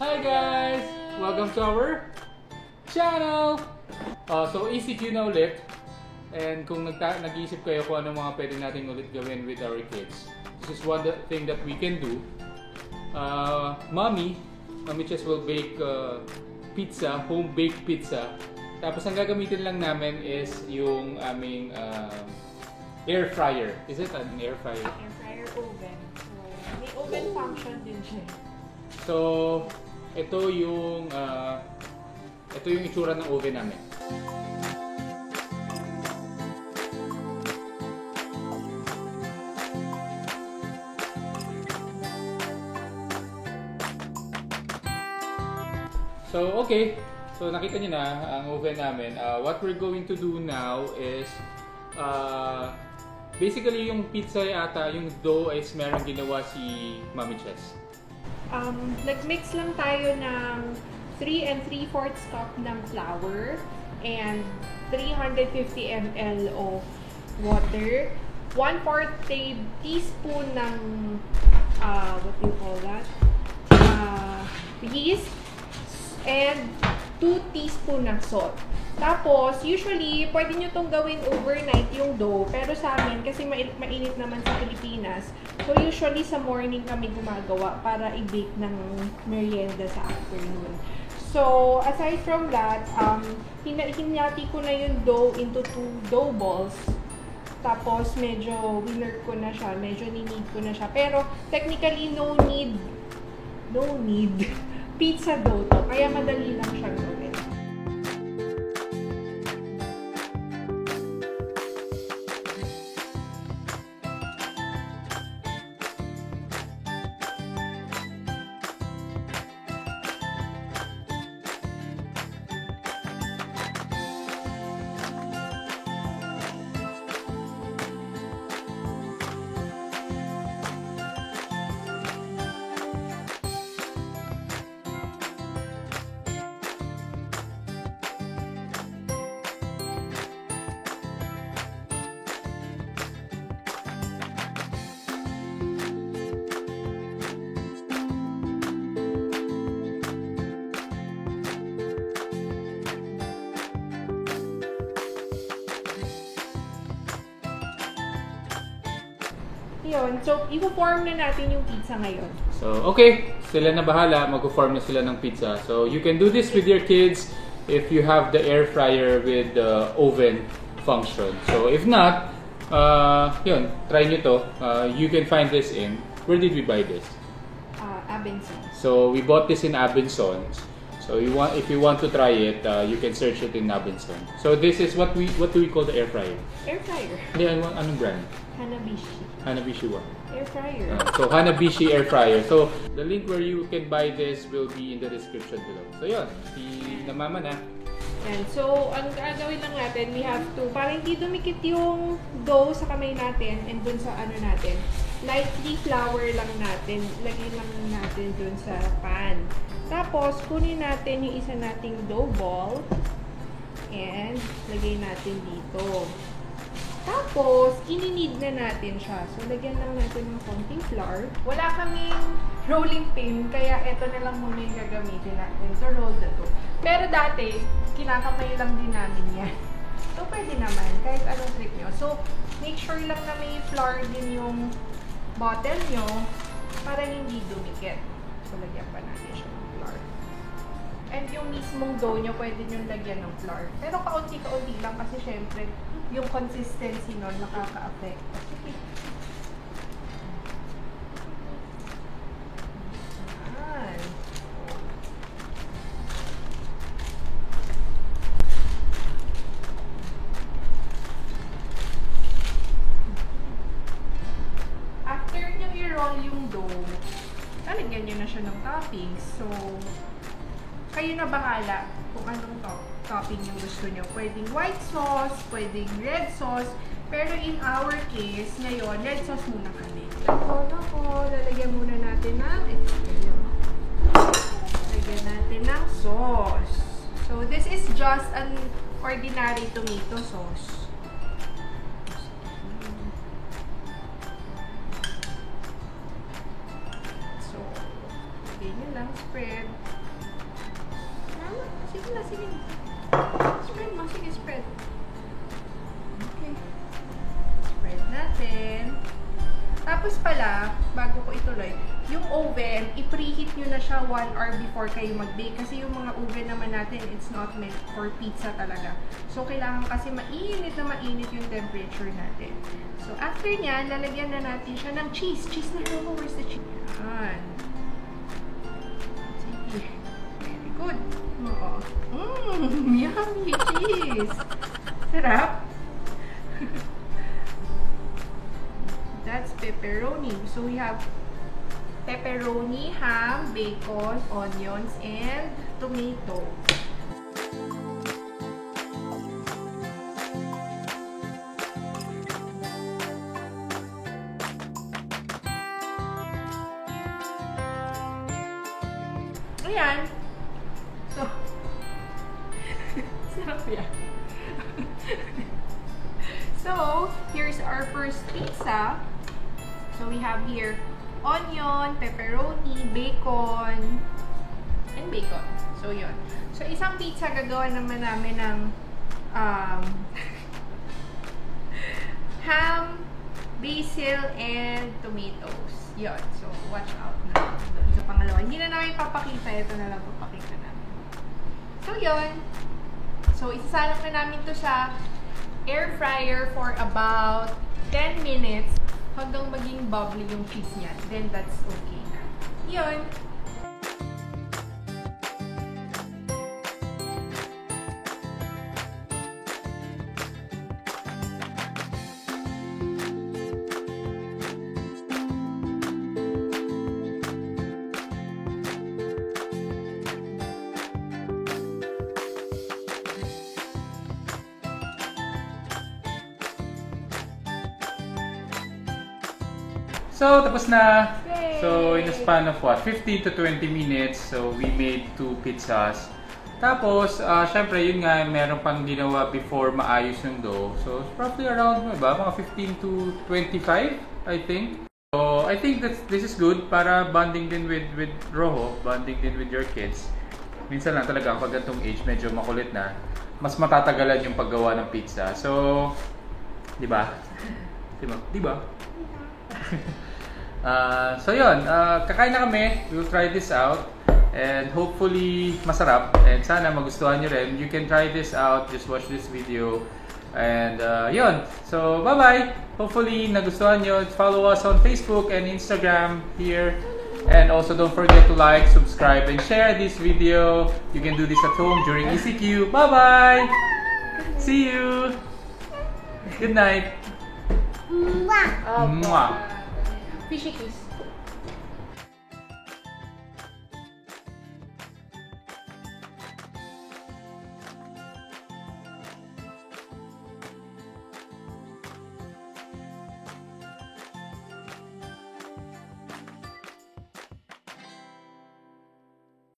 Hi guys! Welcome to our channel! So ECQ na ulit. And kung nag-iisip kayo kung ano mga pwede natin ulit gawin with our kids, this is one thing that we can do. Mommy Chess will bake pizza, home-baked pizza. Tapos ang gagamitin lang namin is yung aming air fryer. Is it an air fryer? Air fryer oven. So, may oven function din siya. So, ito yung itsura ng oven namin. So, okay. So, nakita niyo na ang oven namin. What we're going to do now is basically yung pizza yata, yung dough is meron ginawa si Mommy Chess. Nag-mix lang tayo ng 3 3/4 cup ng flour and 350 ml of water, 1/4 teaspoon ng what do you call that? Yeast, and 2 teaspoon ng salt. Tapos, usually, pwede nyo itong gawin overnight yung dough. Pero sa amin, kasi mainit naman sa Pilipinas, so usually sa morning kami gumagawa para i-bake ng merienda sa afternoon. So, aside from that, hinati ko na yung dough into 2 dough balls. Tapos, medyo winner ko na siya, medyo ninid ko na siya. Pero, technically, no need pizza dough to, kaya madali lang siyang gawin. Yun. So, i-form na natin yung pizza ngayon. So, okay. Sila na bahala. Mag-form na sila ng pizza. So, you can do this with your kids if you have the air fryer with the oven function. So, if not, yun, try nyo to. You can find this in, where did we buy this? Abenson. So, we bought this in Abenson. So, if you want to try it, you can search it in Abenson. So, this is what do we call the air fryer? Air fryer. Hindi, anong brand? Hanabishi. Hanabishi what? Air fryer. So, Hanabishi air fryer. So, the link where you can buy this will be in the description below. So, yun. Si namama na. Yan. So, ang gagawin lang natin, we have to, para hindi dumikit yung dough sa kamay natin and dun sa ano natin, lightly flour lang natin, lagay lang natin dun sa pan. Tapos, kunin natin yung isa nating dough ball and lagay natin dito. Tapos, ininid na natin siya. So, lagyan lang natin ng konting flour. Wala kaming rolling pin, kaya ito na lang muna yung gagamitin natin to roll the dough. Pero dati, kinakamay lang din namin yan. So, pwede naman, kahit anong trick nyo. So, make sure lang na may flour din yung bottle nyo para hindi dumikit. So, lagyan pa natin siya ng flour. And yung mismong dough nyo, pwede nyo lagyan ng flour. Pero kaunti-kaunti lang kasi syempre, yung consistency nun nakaka-affect. After nyo i-roll yung dough, lalagyan nyo na siya ng toppings. So, kayo na bahala kung anong topping yung gusto nyo. Pwedeng white sauce, pwedeng red sauce, pero in our case, ngayon, red sauce muna kami. Lalagyan muna natin ng lagyan natin ng sauce. So, this is just an ordinary tomato sauce. So, lagyan nyo lang, spread. Sige na, sige na. Spread mo, sige, spread. Okay. Spread natin. Tapos pala, bago ko ituloy, yung oven, i-preheat nyo na siya 1 hour before kayo mag-bake. Kasi yung mga oven naman natin, it's not meant for pizza talaga. So, kailangan kasi mainit na mainit yung temperature natin. So, after nyan, lalagyan na natin siya ng cheese. Cheese na ako. Where's the cheese? Yan. Sige. Very good. Oo. Yummy cheese. Sarap. That's pepperoni. So we have pepperoni, ham, bacon, onions, and tomato. Ayan. So, sarap yan. So, here's our first pizza. So, we have here onion, pepperoni, bacon, and bacon. So, yun. So, isang pizza gagawa naman namin ng ham, basil, and tomatoes. Yun. So, watch out na doon sa pangalawa. Hindi na namin papakita. Ito na lang papakita namin. So, yun. So, isasalak na namin to sa air fryer for about 10 minutes hanggang maging bubbly yung cheese niya. Then, that's okay na. Yun. So, tapos na. Yay! So, in a span of what? 15 to 20 minutes. So, we made 2 pizzas. Tapos, syempre, yun nga, meron pang ginawa before maayos yung dough. So, roughly around, mga 15 to 25, I think. So, I think this is good para bonding din with Rojo, bonding din with your kids. Minsan lang talaga, pag ganitong age, medyo makulit na, mas matatagalan yung paggawa ng pizza. So, di ba? Di ba? So yun, kakain na kami. We'll try this out and hopefully masarap and sana magustuhan nyo rin. You can try this out, just watch this video and yun. So bye bye. Hopefully nagustuhan nyo. Follow us on Facebook and Instagram here, and also don't forget to like, subscribe, and share this video. You can do this at home during ECQ. Bye bye. See you. Good night. Mwah! Mwah. Fishy kiss.